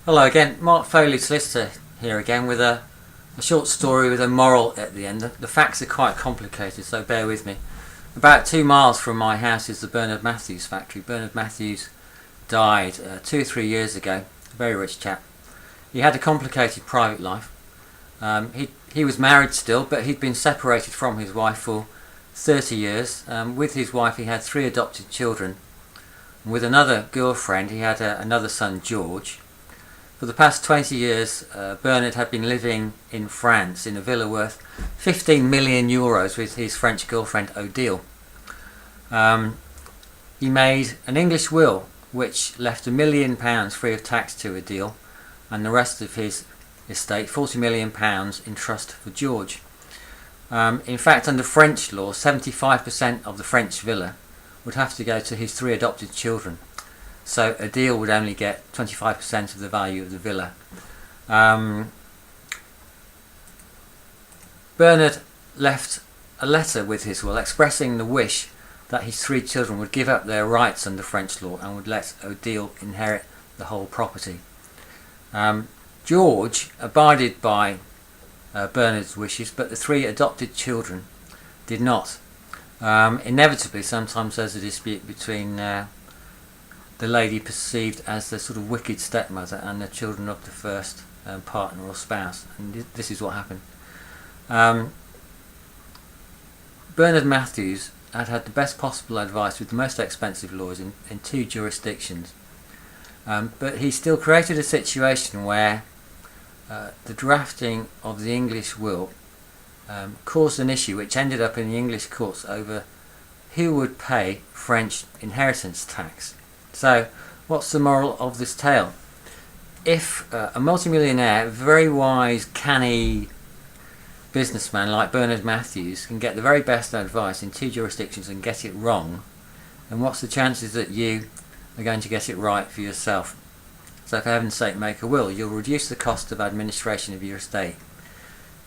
Hello again, Mark Foley, solicitor here again with a short story with a moral at the end. The facts are quite complicated, so bear with me. About 2 miles from my house is the Bernard Matthews factory. Bernard Matthews died 2 or 3 years ago, a very rich chap. He had a complicated private life. He was married still, but he'd been separated from his wife for 30 years. With his wife he had 3 adopted children. With another girlfriend he had another son, George. For the past 20 years, Bernard had been living in France in a villa worth 15 million euros with his French girlfriend Odile. He made an English will which left £1 million free of tax to Odile and the rest of his estate, £40 million, in trust for George. In fact, under French law, 75% of the French villa would have to go to his 3 adopted children. So Odile would only get 25% of the value of the villa. Bernard left a letter with his will expressing the wish that his 3 children would give up their rights under French law and would let Odile inherit the whole property. George abided by Bernard's wishes, but the 3 adopted children did not. Inevitably, sometimes there's a dispute between the lady perceived as the sort of wicked stepmother and the children of the first partner or spouse, and this is what happened. Bernard Matthews had the best possible advice with the most expensive lawyers in 2 jurisdictions, but he still created a situation where the drafting of the English will caused an issue which ended up in the English courts over who would pay French inheritance tax. So, what's the moral of this tale? If a multimillionaire, very wise, canny businessman like Bernard Matthews can get the very best advice in 2 jurisdictions and get it wrong, then what's the chances that you are going to get it right for yourself? So for heaven's sake, make a will. You'll reduce the cost of administration of your estate.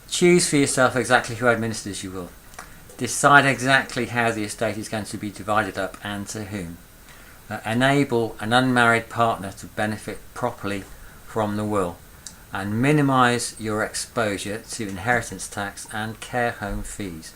Choose for yourself exactly who administers your will. Decide exactly how the estate is going to be divided up and to whom. Enable an unmarried partner to benefit properly from the will, and minimise your exposure to inheritance tax and care home fees.